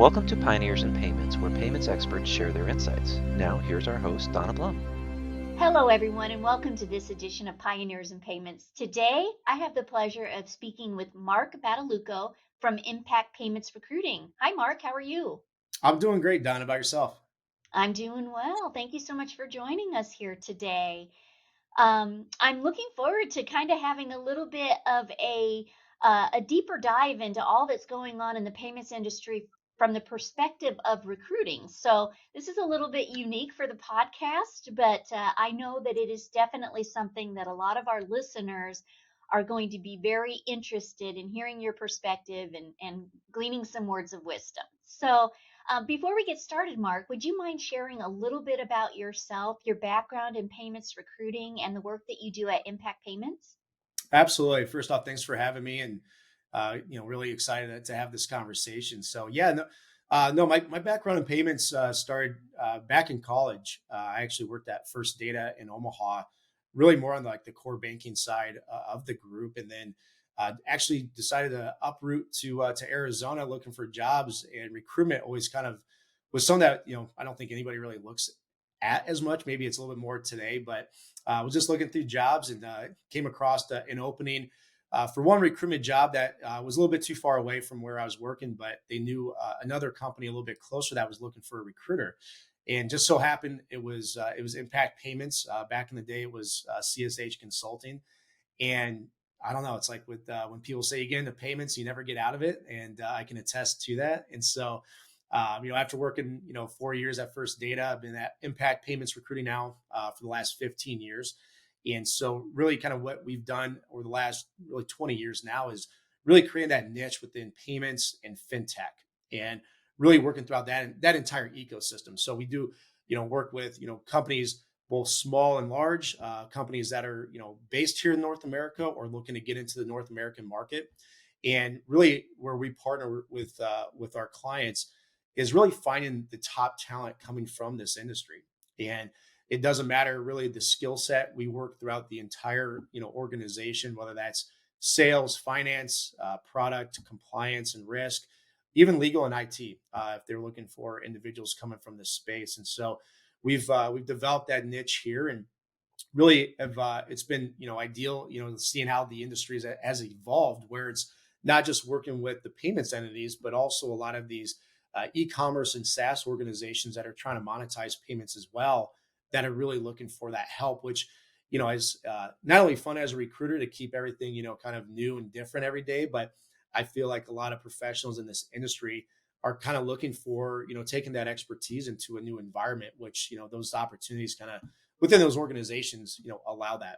Welcome to Pioneers in Payments, where payments experts share their insights. Now, here's our host, Donna Blum. Hello, everyone, and welcome to this edition of Pioneers in Payments. Today, I have the pleasure of speaking with Marc Badalucco from Impact Payments Recruiting. Hi, Marc. How are you? I'm doing great, Don. About yourself? I'm doing well. Thank you so much for joining us here today. I'm looking forward to kind of having a little bit of a deeper dive into all that's going on in the payments industry from the perspective of recruiting. So this is a little bit unique for the podcast, but I know that it is definitely something that a lot of our listeners are going to be very interested in hearing your perspective and gleaning some words of wisdom. So before we get started, Marc, would you mind sharing a little bit about yourself, your background in payments recruiting, and the work that you do at Impact Payments? Absolutely. First off, thanks for having me, and really excited to have this conversation. So yeah, no, my background in payments started back in college. I actually worked at First Data in Omaha, really more on the core banking side of the group, and then actually decided to uproot to Arizona looking for jobs. And recruitment always kind of was something that I don't think anybody really looks at as much. Maybe it's a little bit more today, but I was just looking through jobs and came across an opening for one recruitment job that was a little bit too far away from where I was working, but they knew another company a little bit closer that was looking for a recruiter. And just so happened it was Impact Payments. Back in the day, it was CSH Consulting. And I don't know, it's like with when people say you get into payments, you never get out of it, and I can attest to that. And so after working, 4 years at First Data, I've been at Impact Payments Recruiting now for the last 15 years. And so really kind of what we've done over the last really 20 years now is really creating that niche within payments and fintech and really working throughout that entire ecosystem. So we do, work with, companies, both small and large, companies that are, based here in North America or looking to get into the North American market. And really where we partner with our clients is really finding the top talent coming from this industry. And it doesn't matter really the skill set. We work throughout the entire organization, whether that's sales, finance, product, compliance, and risk, even legal and IT, if they're looking for individuals coming from this space. And so we've developed that niche here, and really have it's been ideal seeing how the industry has evolved, where it's not just working with the payments entities, but also a lot of these e-commerce and SaaS organizations that are trying to monetize payments as well, that are really looking for that help, which is not only fun as a recruiter to keep everything kind of new and different every day, but I feel like a lot of professionals in this industry are kind of looking for taking that expertise into a new environment, which those opportunities kind of within those organizations allow that.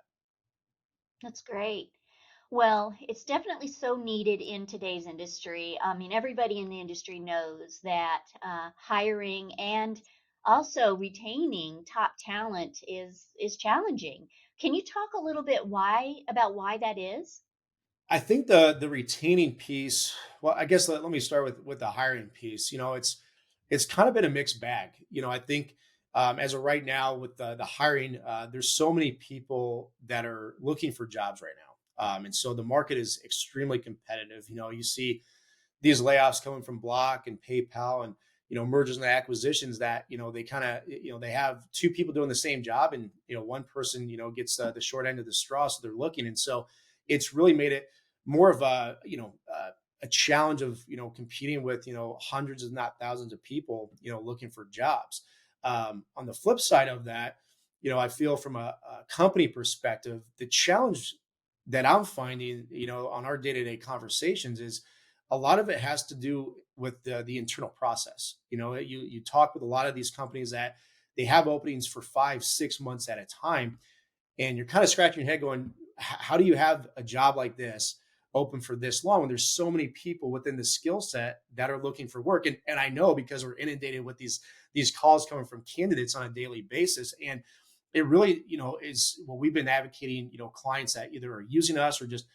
That's great. Well, it's definitely so needed in today's industry. I mean, everybody in the industry knows that hiring and also retaining top talent is challenging. Can you talk a little bit about why that is? I think the retaining piece. Well, I guess let me start with the hiring piece. It's kind of been a mixed bag. I think as of right now with the hiring, there's so many people that are looking for jobs right now, and so the market is extremely competitive. You see these layoffs coming from Block and PayPal, and mergers and acquisitions that they kind of they have two people doing the same job, and one person gets the short end of the straw, so they're looking. And so it's really made it more of a challenge of competing with hundreds, if not thousands, of people looking for jobs. On the flip side of that, I feel from a company perspective, the challenge that I'm finding on our day-to-day conversations is a lot of it has to do with the internal process. You talk with a lot of these companies that they have openings for 5-6 months at a time, and you're kind of scratching your head going, how do you have a job like this open for this long when there's so many people within the skill set that are looking for work? And I know, because we're inundated with these calls coming from candidates on a daily basis. And it really is what we've been advocating. Clients that either are using us or just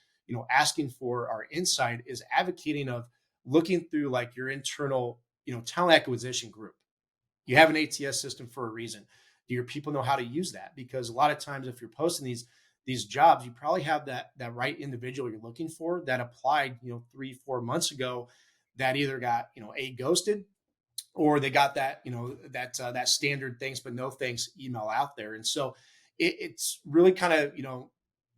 asking for our insight, is advocating of looking through like your internal talent acquisition group. You have an ATS system for a reason. Do your people know how to use that? Because a lot of times, if you're posting these jobs, you probably have that right individual you're looking for that applied 3-4 months ago, that either got ghosted, or they got that that standard thanks but no thanks email out there. And so it's really kind of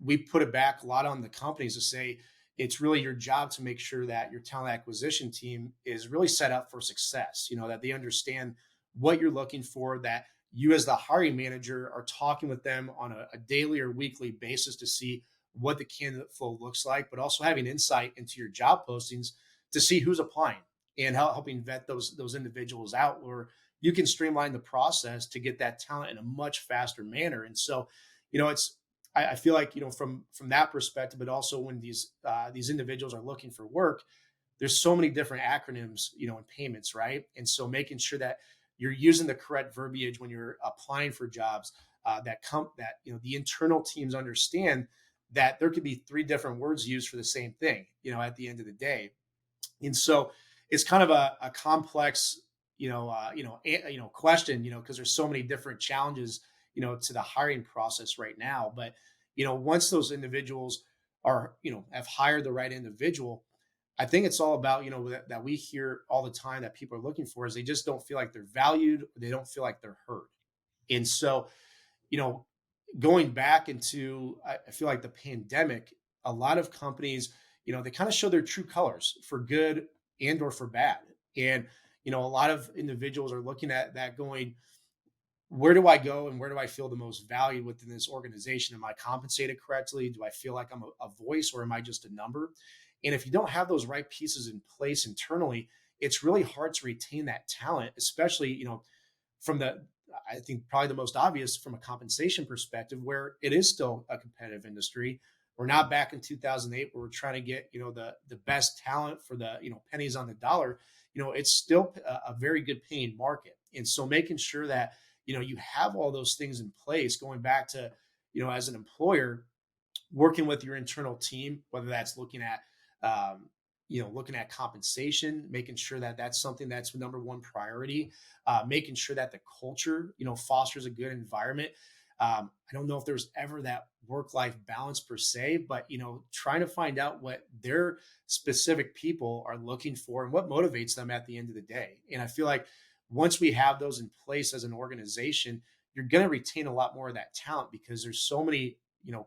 we put it back a lot on the companies to say it's really your job to make sure that your talent acquisition team is really set up for success, that they understand what you're looking for, that you as the hiring manager are talking with them on a daily or weekly basis to see what the candidate flow looks like, but also having insight into your job postings to see who's applying and helping vet those individuals out, or you can streamline the process to get that talent in a much faster manner. And so, it's I feel like from that perspective, but also when these individuals are looking for work, there's so many different acronyms, in payments, right? And so making sure that you're using the correct verbiage when you're applying for jobs, that the internal teams understand that there could be three different words used for the same thing, at the end of the day. And so it's kind of a complex, question, because there's so many different challenges, to the hiring process right now. But, once those individuals are, have hired the right individual, I think it's all about, that we hear all the time that people are looking for is they just don't feel like they're valued. They don't feel like they're heard. And so, you know, going back into, I feel like the pandemic, a lot of companies, they kind of show their true colors for good and or for bad. And, a lot of individuals are looking at that going, where do I go and where do I feel the most valued within this organization? Am I compensated correctly? Do I feel like I'm a voice, or am I just a number? And if you don't have those right pieces in place internally, it's really hard to retain that talent, especially, from the, I think probably the most obvious from a compensation perspective, where it is still a competitive industry. We're not back in 2008 where we're trying to get, the best talent for the, pennies on the dollar. It's still a very good paying market. And so making sure that, you have all those things in place, going back to, as an employer, working with your internal team, whether that's um, looking at compensation, making sure that that's something that's number one priority, making sure that the culture, fosters a good environment. I don't know if there's ever that work-life balance per se, but, trying to find out what their specific people are looking for and what motivates them at the end of the day. And I feel like once we have those in place as an organization, you're going to retain a lot more of that talent because there's so many,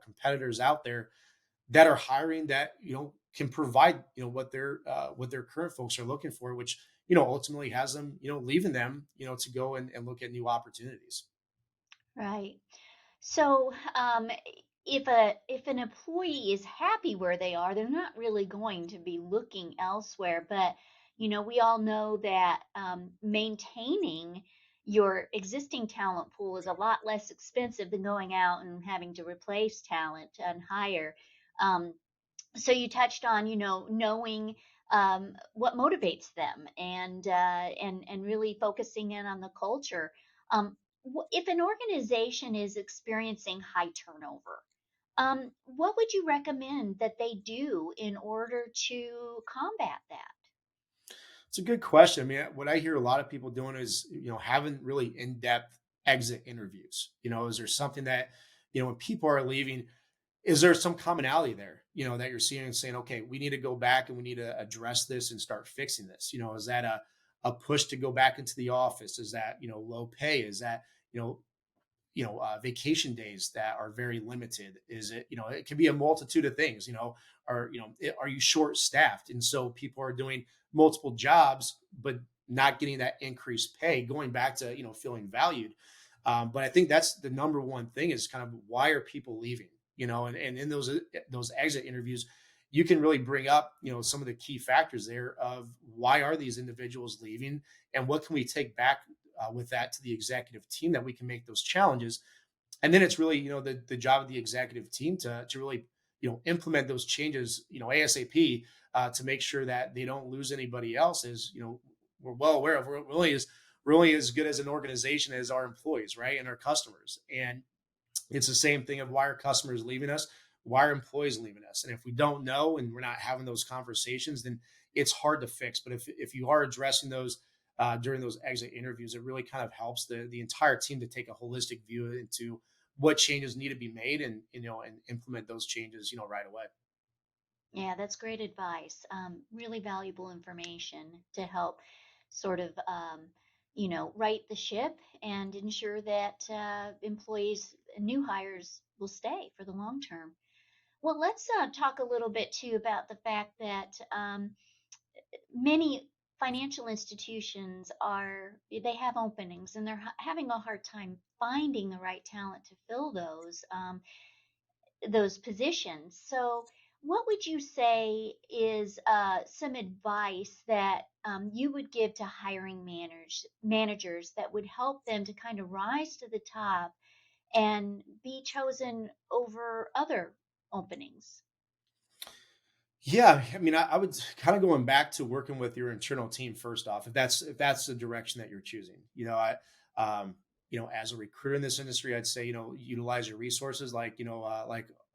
competitors out there that are hiring that, can provide, what their current folks are looking for, which, ultimately has them, leaving them, to go and look at new opportunities. Right. So, if an employee is happy where they are, they're not really going to be looking elsewhere. But we all know that maintaining your existing talent pool is a lot less expensive than going out and having to replace talent and hire. Um, so you touched on, knowing what motivates them, and really focusing in on the culture. If an organization is experiencing high turnover, what would you recommend that they do in order to combat that? It's a good question. I mean, what I hear a lot of people doing is, having really in-depth exit interviews. Is there something that, when people are leaving, is there some commonality there, that you're seeing and saying, okay, we need to go back and we need to address this and start fixing this? Is that a push to go back into the office? Is that, low pay? Is that, you know, vacation days that are very limited? Is it, it can be a multitude of things, are you short staffed? And so people are doing multiple jobs, but not getting that increased pay, going back to, feeling valued. But I think that's the number one thing is kind of why are people leaving, and in those exit interviews, you can really bring up, some of the key factors there of why are these individuals leaving and what can we take back with that to the executive team that we can make those challenges. And then it's really, the job of the executive team to really, implement those changes, ASAP, to make sure that they don't lose anybody else. As we're well aware of, we're only as good as an organization as our employees, right, and our customers. And it's the same thing of why are customers leaving us, why are employees leaving us. And if we don't know and we're not having those conversations, then it's hard to fix. But if you are addressing those during those exit interviews, it really kind of helps the entire team to take a holistic view into what changes need to be made, and implement those changes, right away. Yeah, that's great advice. Really valuable information to help. sort of, right the ship and ensure that employees, new hires, will stay for the long term. Well, let's talk a little bit too about the fact that many financial institutions they have openings and they're having a hard time finding the right talent to fill those positions. So, what would you say is some advice that you would give to hiring managers that would help them to kind of rise to the top and be chosen over other openings? Yeah, I mean, I would kind of going back to working with your internal team first off, if that's the direction that you're choosing. As a recruiter in this industry, I'd say utilize your resources like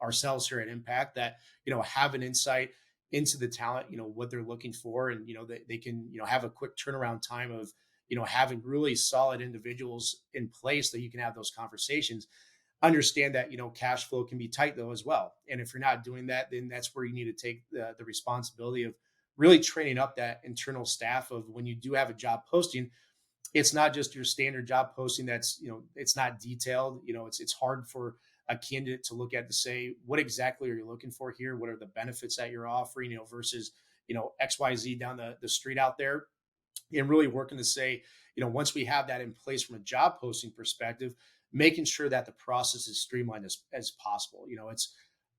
ourselves here at Impact that have an insight into the talent, what they're looking for, and they can have a quick turnaround time of having really solid individuals in place that you can have those conversations. Understand that cash flow can be tight though as well, and if you're not doing that, then that's where you need to take the responsibility of really training up that internal staff of when you do have a job posting. It's not just your standard job posting that's it's not detailed. It's hard for a candidate to look at to say what exactly are you looking for here, what are the benefits that you're offering versus XYZ down the street out there, and really working to say, once we have that in place from a job posting perspective, making sure that the process is streamlined as possible.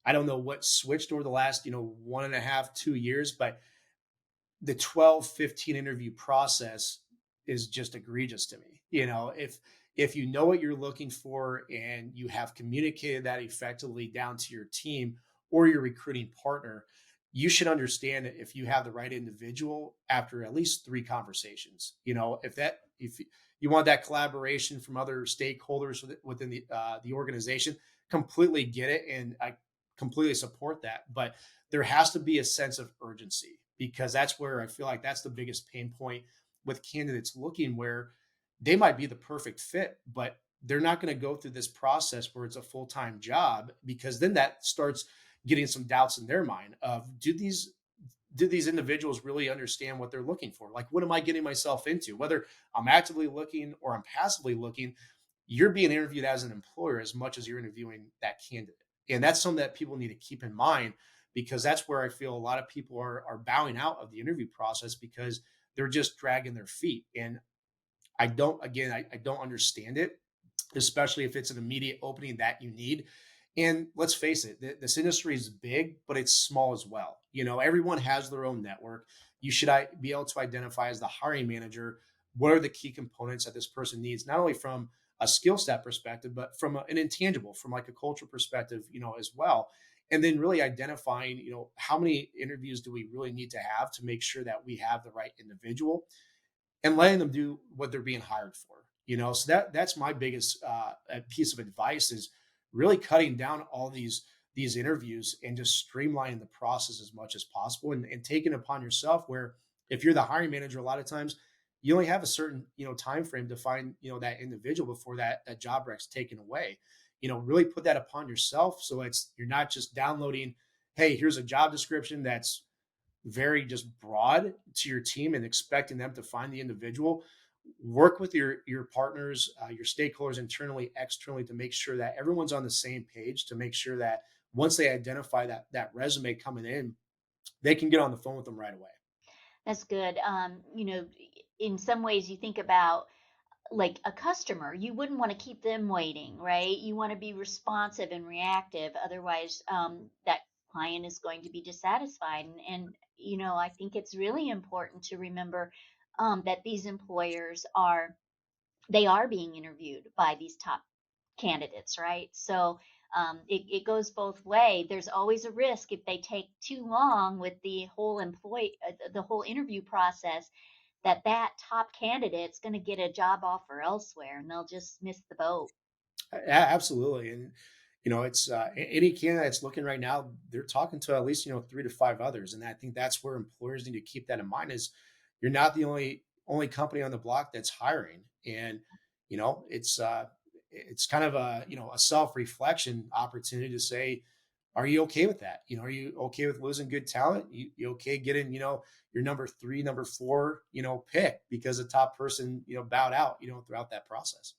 I don't know what switched over the last, 1.5, 2 years, but the 12, 15 interview process is just egregious to me. If you know what you're looking for and you have communicated that effectively down to your team or your recruiting partner, you should understand that if you have the right individual after at least 3 conversations. If you want that collaboration from other stakeholders within the organization, completely get it, and I completely support that. But there has to be a sense of urgency, because that's where I feel like that's the biggest pain point with candidates looking, where they might be the perfect fit, but they're not going to go through this process where it's a full-time job, because then that starts getting some doubts in their mind of do these individuals really understand what they're looking for? Like, what am I getting myself into? Whether I'm actively looking or I'm passively looking, you're being interviewed as an employer as much as you're interviewing that candidate. And that's something that people need to keep in mind, because that's where I feel a lot of people are bowing out of the interview process because they're just dragging their feet. And I don't understand it, especially if it's an immediate opening that you need. And let's face it, this industry is big, but it's small as well. Everyone has their own network. You should be able to identify as the hiring manager what are the key components that this person needs, not only from a skill set perspective, but from an intangible, from like a culture perspective, as well. And then really identifying, how many interviews do we really need to have to make sure that we have the right individual, and letting them do what they're being hired for. So that's my biggest piece of advice, is really cutting down all these interviews and just streamlining the process as much as possible, and taking it upon yourself, where if you're the hiring manager, a lot of times you only have a certain time frame to find that individual before that job rec's taken away. Really put that upon yourself, so you're not just downloading, hey, here's a job description that's very just broad to your team and expecting them to find the individual. Work with your partners, your stakeholders internally, externally, to make sure that everyone's on the same page, to make sure that once they identify that resume coming in, they can get on the phone with them right away. That's good. In some ways, you think about like a customer, you wouldn't want to keep them waiting, right? You want to be responsive and reactive. Otherwise, that client is going to be dissatisfied. And I think it's really important to remember that these employers they are being interviewed by these top candidates, right? So it goes both way. There's always a risk if they take too long with the whole interview process, that top candidate's going to get a job offer elsewhere and they'll just miss the boat. Absolutely. And it's any candidate that's looking right now, they're talking to at least 3 to 5 others, and I think that's where employers need to keep that in mind, is you're not the only company on the block that's hiring. And it's kind of a self reflection opportunity to say, Are you okay with that? Are you okay with losing good talent? You okay getting, your number three, number four, pick because the top person, bowed out, throughout that process?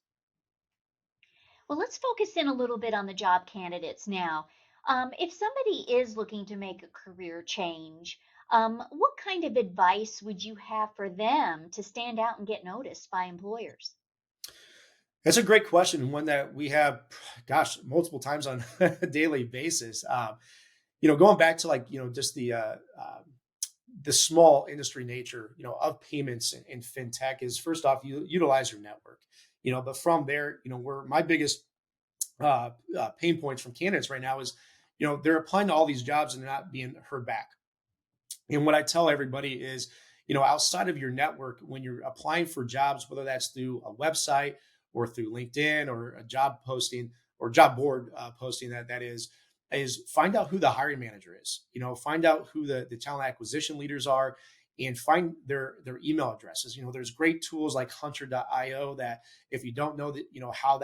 Well, let's focus in a little bit on the job candidates now. If somebody is looking to make a career change, what kind of advice would you have for them to stand out and get noticed by employers? That's a great question, and one that we have, gosh, multiple times on a daily basis. Going back to like, just the small industry nature, of payments and fintech is first off, you utilize your network, but from there, where my biggest pain points from candidates right now is, they're applying to all these jobs and they're not being heard back. And what I tell everybody is, outside of your network, when you're applying for jobs, whether that's through a website or through LinkedIn or a job posting or job board posting, that is find out who the hiring manager is. Find out who the talent acquisition leaders are, and find their email addresses. There's great tools like Hunter.io that if you don't know that, how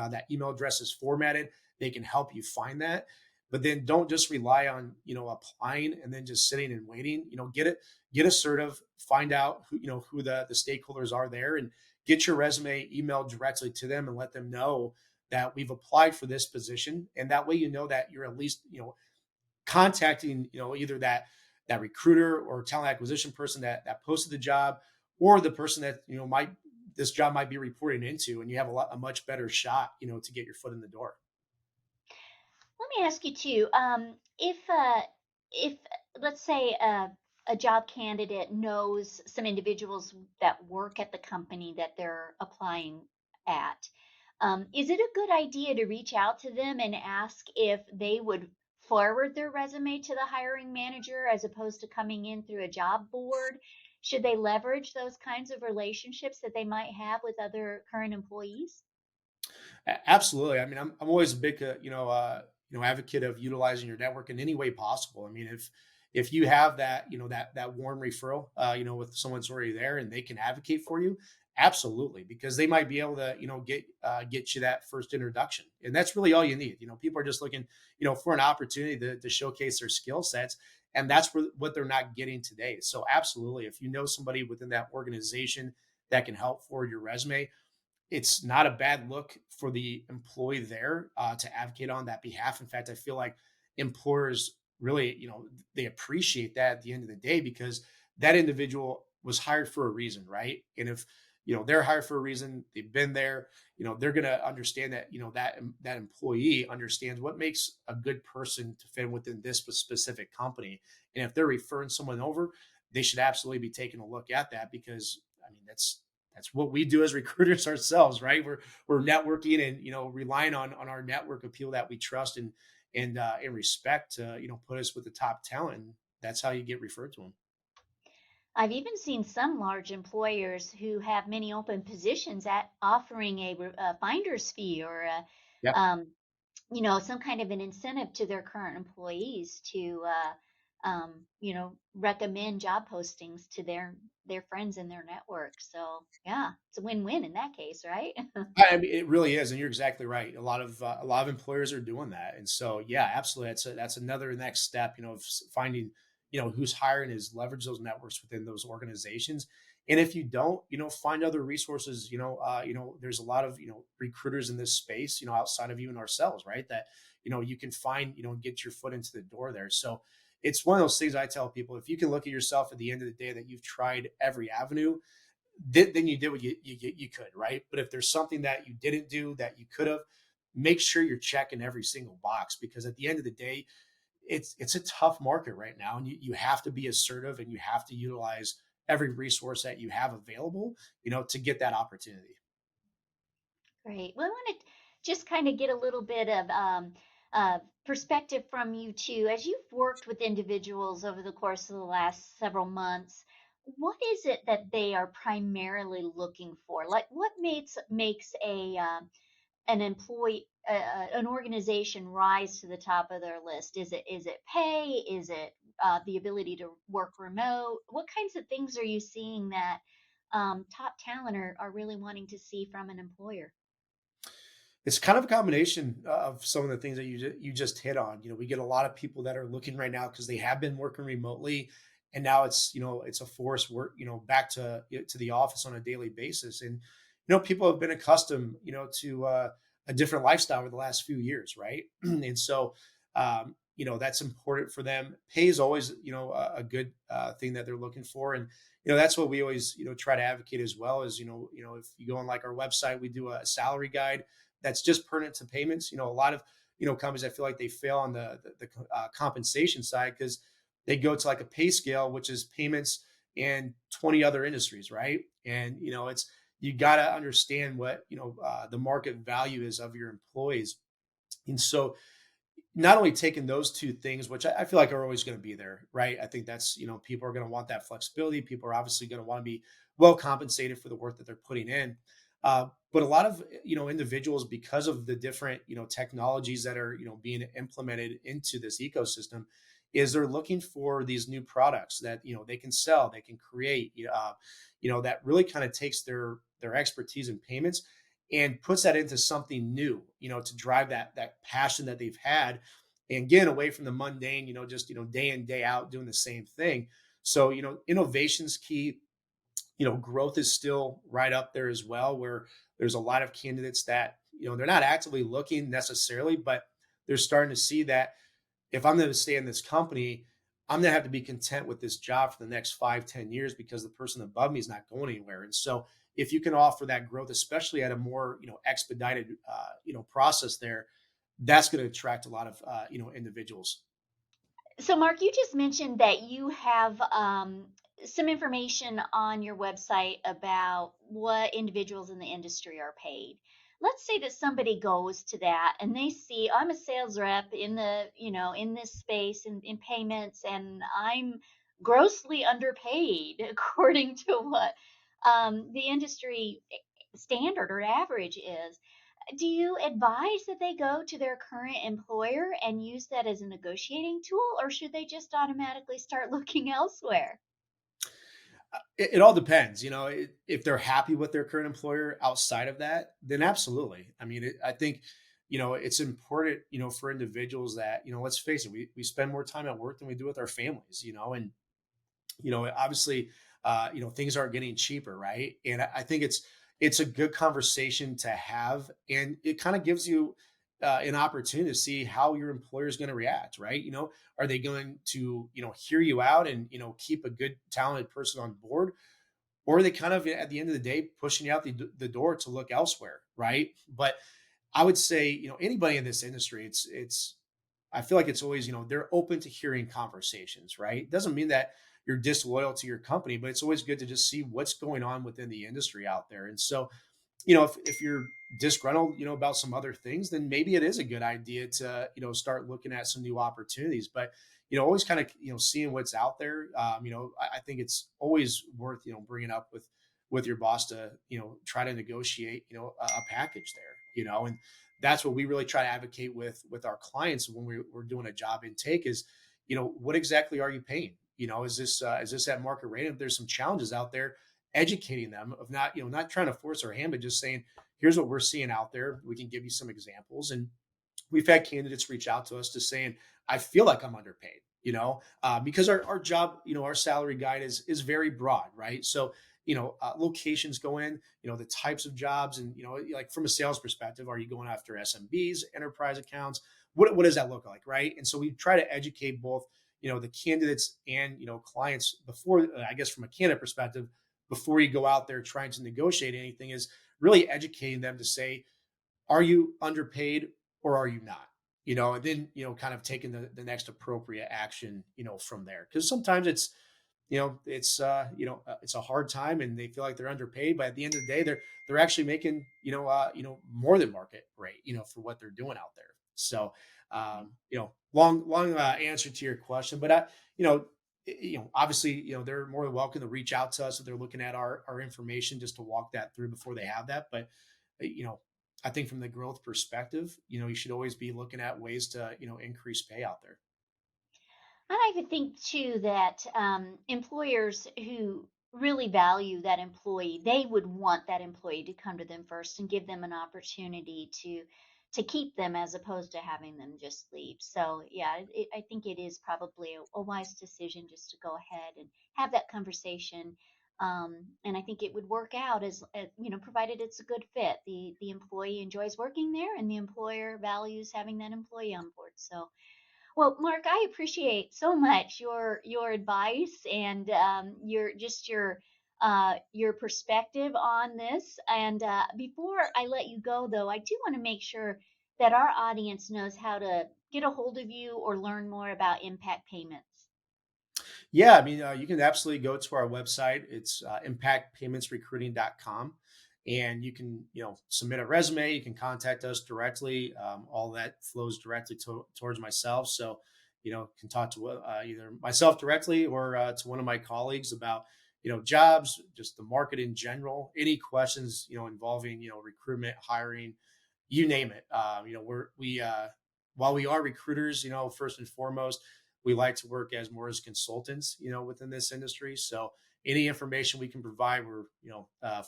that email address is formatted, they can help you find that. But then don't just rely on, applying and then just sitting and waiting. Get assertive, find out who the stakeholders are there, and get your resume emailed directly to them and let them know that we've applied for this position. And that way, that you're at least, contacting, either that recruiter or talent acquisition person that posted the job, or the person that, might this job might be reporting into, and you have a much better shot, to get your foot in the door. Let me ask you too, if let's say a job candidate knows some individuals that work at the company that they're applying at, is it a good idea to reach out to them and ask if they would forward their resume to the hiring manager as opposed to coming in through a job board? Should they leverage those kinds of relationships that they might have with other current employees? Absolutely. I mean, I'm always a big, advocate of utilizing your network in any way possible. I mean, if you have that, that warm referral, with someone's already there and they can advocate for you, absolutely, because they might be able to, get you that first introduction, and that's really all you need. People are just looking, for an opportunity to showcase their skill sets, and that's what they're not getting today. So, absolutely, if you know somebody within that organization that can help forward your resume, it's not a bad look for the employee there, to advocate on that behalf. In fact, I feel like employers really, they appreciate that at the end of the day, because that individual was hired for a reason, right? And if, they're hired for a reason, they've been there, they're going to understand that, that employee understands what makes a good person to fit within this specific company. And if they're referring someone over, they should absolutely be taking a look at that, because I mean, that's what we do as recruiters ourselves, right? We're networking and, relying on our network of people that we trust and respect to, put us with the top talent. And that's how you get referred to them. I've even seen some large employers who have many open positions at offering a finder's fee or Yep. um, some kind of an incentive to their current employees to, recommend job postings to their friends in their network. So yeah, it's a win-win in that case, right? I mean, it really is, and you're exactly right. A lot of employers are doing that, and so yeah, absolutely. That's another next step. Of finding, who's hiring, is leverage those networks within those organizations. And if you don't, find other resources. There's a lot of recruiters in this space, outside of even ourselves, right? That you can find, and get your foot into the door there. So it's one of those things I tell people: if you can look at yourself at the end of the day that you've tried every avenue, then you did what you could, right? But if there's something that you didn't do that you could have, make sure you're checking every single box, because at the end of the day, it's a tough market right now, and you have to be assertive and you have to utilize every resource that you have available, to get that opportunity. Great. Well, I want to just kind of get a little bit of perspective from you too. As you've worked with individuals over the course of the last several months, what is it that they are primarily looking for? Like, what makes a an employee an organization rise to the top of their list? Is it pay? Is it the ability to work remote? What kinds of things are you seeing that top talent are really wanting to see from an employer? It's kind of a combination of some of the things that you just hit on. We get a lot of people that are looking right now because they have been working remotely, and now it's a forced work, back to the office on a daily basis. And people have been accustomed, to a different lifestyle over the last few years, right? And so, that's important for them. Pay is always, a good thing that they're looking for, and that's what we always try to advocate as well. Is if you go on like our website, we do a salary guide that's just pertinent to payments. A lot of companies, I feel like they fail on the compensation side because they go to like a pay scale, which is payments and 20 other industries, right? And it's you got to understand what the market value is of your employees. And so not only taking those two things, which I feel like are always going to be there, right? I think that's, people are going to want that flexibility. People are obviously going to want to be well compensated for the work that they're putting in. But a lot of, individuals, because of the different, technologies that are, being implemented into this ecosystem, is they're looking for these new products that, they can sell, they can create, that really kind of takes their expertise in payments and puts that into something new, to drive that passion that they've had and getting away from the mundane, just, day in, day out doing the same thing. So, innovation's key. Growth is still right up there as well, where there's a lot of candidates that, they're not actively looking necessarily, but they're starting to see that if I'm going to stay in this company, I'm going to have to be content with this job for the next 5, 10 years because the person above me is not going anywhere. And so if you can offer that growth, especially at a more, expedited, process there, that's going to attract a lot of, individuals. So, Mark, you just mentioned that you have some information on your website about what individuals in the industry are paid. Let's say that somebody goes to that and they see I'm a sales rep in in this space in payments, and I'm grossly underpaid according to what the industry standard or average is. Do you advise that they go to their current employer and use that as a negotiating tool, or should they just automatically start looking elsewhere? It all depends, if they're happy with their current employer outside of that, then absolutely. I mean, I think, it's important, for individuals that, let's face it, we spend more time at work than we do with our families, and obviously, things aren't getting cheaper, right? And I think it's a good conversation to have, and it kind of gives you an opportunity to see how your employer is going to react, right? Are they going to hear you out and keep a good talented person on board, or are they kind of at the end of the day pushing you out the door to look elsewhere, right? But I would say anybody in this industry, it's I feel like it's always, they're open to hearing conversations, right? Doesn't mean that you're disloyal to your company, but it's always good to just see what's going on within the industry out there. And so, if you're disgruntled, about some other things, then maybe it is a good idea to, start looking at some new opportunities. But, always kind of, seeing what's out there. I think it's always worth, bringing up with your boss to, try to negotiate, a package there, and that's what we really try to advocate with our clients when we're doing a job intake is, what exactly are you paying? Is this at market rate? If there's some challenges out there, educating them of not, not trying to force our hand, but just saying, here's what we're seeing out there. We can give you some examples. And we've had candidates reach out to us to saying, I feel like I'm underpaid, because our job, our salary guide is very broad, right? So, locations go in, the types of jobs, and, like from a sales perspective, are you going after SMBs, enterprise accounts? What does that look like, right? And so we try to educate both, the candidates and, clients before, I guess from a candidate perspective, before you go out there trying to negotiate anything, is really educating them to say, are you underpaid or are you not? And then, kind of taking the next appropriate action, from there. Because sometimes it's a hard time and they feel like they're underpaid, but at the end of the day, they're actually making, more than market rate, for what they're doing out there. So, long answer to your question, but obviously, they're more than welcome to reach out to us if they're looking at our information just to walk that through before they have that. But, I think from the growth perspective, you should always be looking at ways to, increase pay out there. I like to think too that employers who really value that employee. They would want that employee to come to them first and give them an opportunity to keep them as opposed to having them just leave. So yeah, I think it is probably a wise decision just to go ahead and have that conversation. And I think it would work out as provided it's a good fit. The employee enjoys working there, and the employer values having that employee on board. So well, Mark, I appreciate so much your advice and your perspective on this. And before I let you go, though, I do want to make sure that our audience knows how to get a hold of you or learn more about impact payments. Yeah, I mean, you can absolutely go to our website. It's impactpaymentsrecruiting.com. And you can, submit a resume. You can contact us directly. All that flows directly towards myself. So, can talk to either myself directly or to one of my colleagues about, jobs, just the market in general, any questions, involving, recruitment, hiring, you name it. While we are recruiters, first and foremost, we like to work as more as consultants, within this industry. So any information we can provide, we're,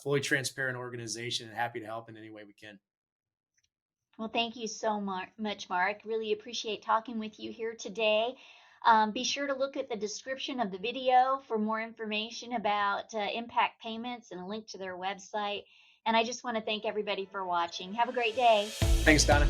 fully transparent organization and happy to help in any way we can. Well, thank you so much, Mark. Really appreciate talking with you here today. Be sure to look at the description of the video for more information about impact payments and a link to their website. And I just want to thank everybody for watching. Have a great day. Thanks, Donna.